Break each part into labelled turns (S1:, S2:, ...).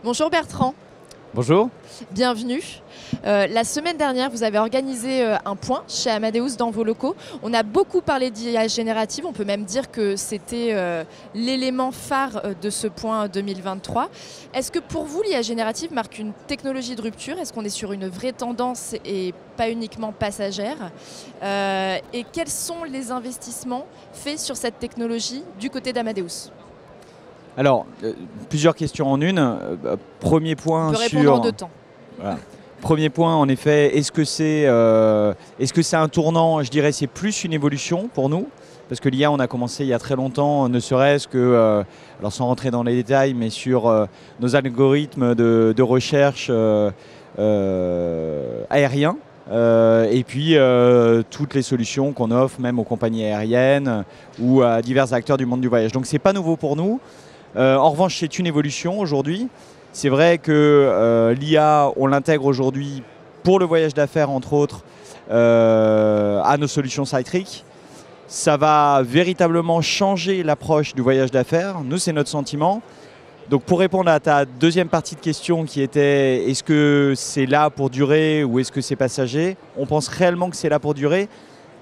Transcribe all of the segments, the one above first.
S1: Bonjour Bertrand.
S2: Bonjour.
S1: Bienvenue. La semaine dernière, vous avez organisé un point chez Amadeus dans vos locaux. On a beaucoup parlé d'IA générative. On peut même dire que c'était l'élément phare de ce point 2023. Est-ce que pour vous, l'IA générative marque une technologie de rupture? Est-ce qu'on est sur une vraie tendance et pas uniquement passagère? Et quels sont les investissements faits sur cette technologie du côté d'Amadeus?
S2: Alors, plusieurs questions en une. Premier point
S1: on peut répondre en deux temps.
S2: Voilà. Premier point, en effet, est-ce que c'est un tournant? Je dirais c'est plus une évolution pour nous. Parce que l'IA, on a commencé il y a très longtemps, ne serait-ce que, alors sans rentrer dans les détails, mais sur nos algorithmes de recherche aériens. Et puis toutes les solutions qu'on offre même aux compagnies aériennes ou à divers acteurs du monde du voyage. Donc c'est pas nouveau pour nous. En revanche, c'est une évolution aujourd'hui. C'est vrai que l'IA, on l'intègre aujourd'hui pour le voyage d'affaires, entre autres, à nos solutions Cytric. Ça va véritablement changer l'approche du voyage d'affaires. Nous, c'est notre sentiment. Donc pour répondre à ta deuxième partie de question qui était est-ce que c'est là pour durer ou est-ce que c'est passager? On pense réellement que c'est là pour durer.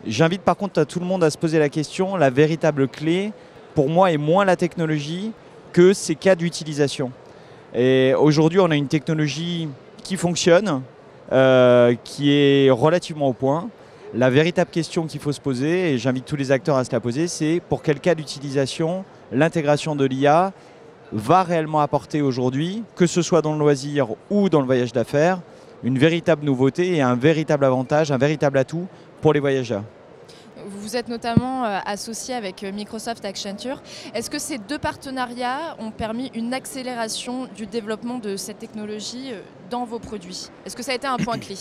S2: J'invite par contre tout le monde à se poser la question. La véritable clé, pour moi, est moins la technologie que ses cas d'utilisation. Et aujourd'hui, on a une technologie qui fonctionne, qui est relativement au point. La véritable question qu'il faut se poser, et j'invite tous les acteurs à se la poser, c'est pour quel cas d'utilisation l'intégration de l'IA va réellement apporter aujourd'hui, que ce soit dans le loisir ou dans le voyage d'affaires, une véritable nouveauté et un véritable avantage, un véritable atout pour les voyageurs.
S1: Vous êtes notamment associé avec Microsoft Accenture. Est-ce que ces deux partenariats ont permis une accélération du développement de cette technologie dans vos produits? Est-ce que ça a été un point clé?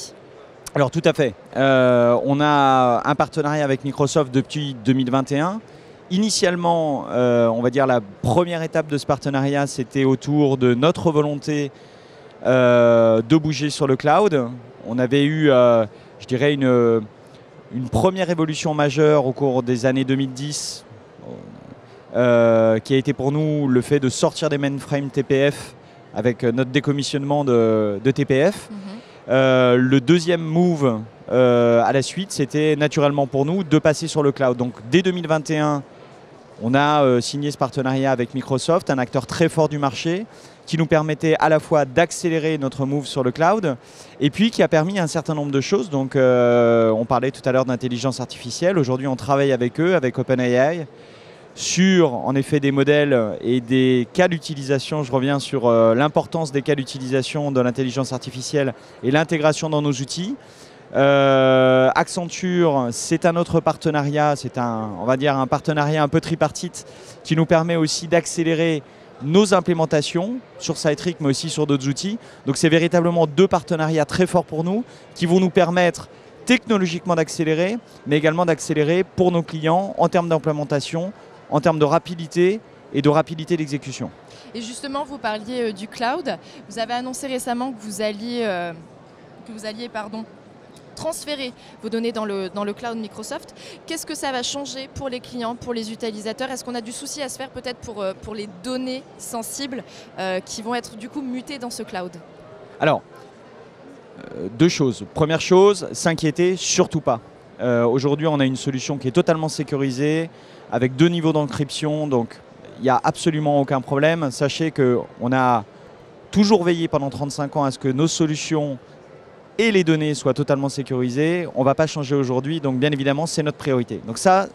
S2: Alors tout à fait. On a un partenariat avec Microsoft depuis 2021. Initialement, on va dire la première étape de ce partenariat, c'était autour de notre volonté de bouger sur le cloud. On avait eu, je dirais, une première évolution majeure au cours des années 2010 qui a été pour nous le fait de sortir des mainframes TPF avec notre décommissionnement de TPF. Le deuxième move à la suite, c'était naturellement pour nous de passer sur le cloud. Donc dès 2021, on a signé ce partenariat avec Microsoft, un acteur très fort du marché, qui nous permettait à la fois d'accélérer notre move sur le cloud et puis qui a permis un certain nombre de choses. Donc on parlait tout à l'heure d'intelligence artificielle. Aujourd'hui, on travaille avec eux, avec OpenAI, sur en effet des modèles et des cas d'utilisation. Je reviens sur l'importance des cas d'utilisation de l'intelligence artificielle et l'intégration dans nos outils. Accenture, c'est un autre partenariat, c'est on va dire un partenariat un peu tripartite qui nous permet aussi d'accélérer nos implémentations sur Cytric mais aussi sur d'autres outils. Donc c'est véritablement deux partenariats très forts pour nous qui vont nous permettre technologiquement d'accélérer mais également d'accélérer pour nos clients en termes d'implémentation, en termes de rapidité et de rapidité d'exécution.
S1: Et justement, vous parliez du cloud. Vous avez annoncé récemment que vous alliez transférer vos données dans le cloud Microsoft. Qu'est-ce que ça va changer pour les clients, pour les utilisateurs? Est-ce qu'on a du souci à se faire peut-être pour les données sensibles qui vont être du coup mutées dans ce cloud?
S2: Alors, deux choses. Première chose, s'inquiéter, surtout pas. Aujourd'hui, on a une solution qui est totalement sécurisée, avec 2 niveaux d'encryption, donc il n'y a absolument aucun problème. Sachez qu'on a toujours veillé pendant 35 ans à ce que nos solutions et les données soient totalement sécurisées. On ne va pas changer aujourd'hui, donc bien évidemment, c'est notre priorité. Donc ça,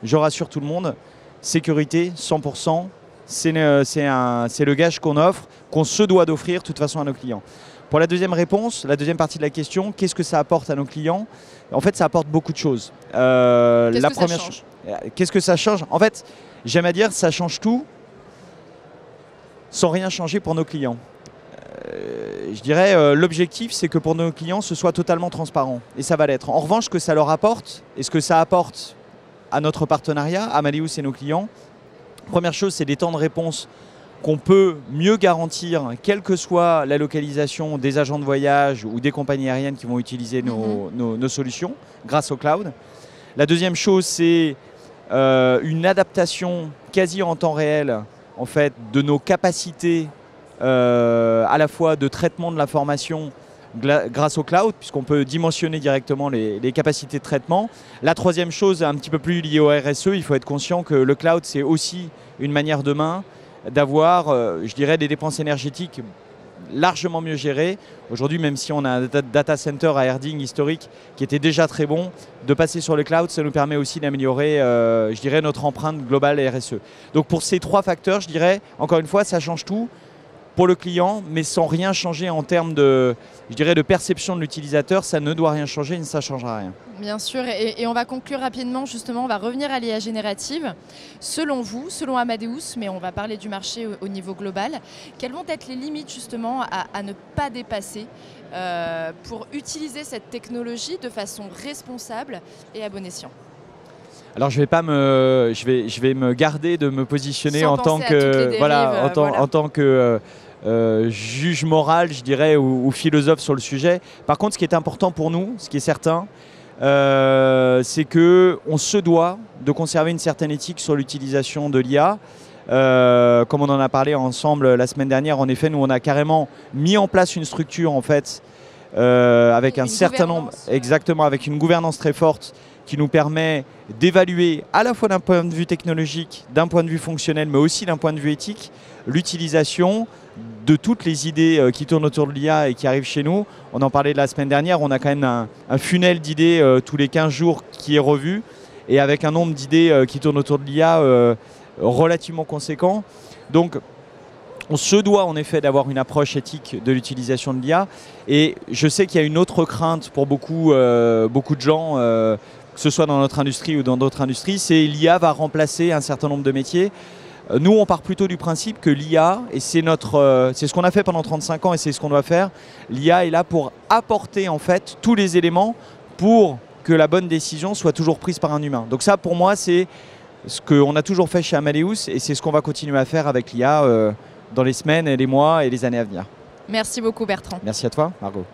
S2: je rassure tout le monde, sécurité 100%, c'est le gage qu'on offre, qu'on se doit d'offrir de toute façon à nos clients. Pour la deuxième réponse, la deuxième partie de la question, qu'est-ce que ça apporte à nos clients? En fait, ça apporte beaucoup de choses.
S1: Qu'est-ce que ça change?
S2: En fait, j'aime à dire, ça change tout sans rien changer pour nos clients. Je dirais, l'objectif, c'est que pour nos clients, ce soit totalement transparent. Et ça va l'être. En revanche, ce que ça leur apporte, et ce que ça apporte à notre partenariat, Amadeus et nos clients, première chose, c'est des temps de réponse qu'on peut mieux garantir, quelle que soit la localisation des agents de voyage ou des compagnies aériennes qui vont utiliser nos solutions grâce au cloud. La deuxième chose, c'est une adaptation quasi en temps réel en fait, de nos capacités à la fois de traitement de l'information grâce au cloud, puisqu'on peut dimensionner directement les capacités de traitement. La troisième chose, un petit peu plus liée au RSE, il faut être conscient que le cloud, c'est aussi une manière demain d'avoir, je dirais, des dépenses énergétiques largement mieux gérées. Aujourd'hui, même si on a un data center à Erding historique qui était déjà très bon, de passer sur le cloud, ça nous permet aussi d'améliorer, je dirais, notre empreinte globale RSE. Donc pour ces trois facteurs, je dirais, encore une fois, ça change tout pour le client, mais sans rien changer en termes de, je dirais, de perception de l'utilisateur. Ça ne doit rien changer, ça ne changera rien.
S1: Bien sûr, et on va conclure rapidement, justement, on va revenir à l'IA générative. Selon vous, selon Amadeus, mais on va parler du marché au niveau global, quelles vont être les limites justement à ne pas dépasser pour utiliser cette technologie de façon responsable et à bon escient?
S2: Alors je vais me garder de me positionner
S1: Sans
S2: en tant
S1: penser à toutes les
S2: que
S1: dérives,
S2: voilà,
S1: voilà.
S2: en tant que juge moral, je dirais, ou philosophe sur le sujet. Par contre, ce qui est important pour nous, ce qui est certain, c'est qu'on se doit de conserver une certaine éthique sur l'utilisation de l'IA. Comme on en a parlé ensemble la semaine dernière, en effet, nous on a carrément mis en place une structure en fait, avec un certain nombre, exactement, avec une gouvernance très forte qui nous permet d'évaluer à la fois d'un point de vue technologique, d'un point de vue fonctionnel, mais aussi d'un point de vue éthique, l'utilisation de toutes les idées qui tournent autour de l'IA et qui arrivent chez nous. On en parlait la semaine dernière, on a quand même un funnel d'idées tous les 15 jours qui est revu, et avec un nombre d'idées qui tournent autour de l'IA relativement conséquent. Donc, on se doit en effet d'avoir une approche éthique de l'utilisation de l'IA. Et je sais qu'il y a une autre crainte pour beaucoup de gens, que ce soit dans notre industrie ou dans d'autres industries, c'est l'IA va remplacer un certain nombre de métiers. Nous, on part plutôt du principe que l'IA, et c'est ce qu'on a fait pendant 35 ans et c'est ce qu'on doit faire, l'IA est là pour apporter en fait tous les éléments pour que la bonne décision soit toujours prise par un humain. Donc ça, pour moi, c'est ce qu'on a toujours fait chez Amadeus et c'est ce qu'on va continuer à faire avec l'IA dans les semaines et les mois et les années à venir.
S1: Merci beaucoup Bertrand.
S2: Merci à toi, Margot.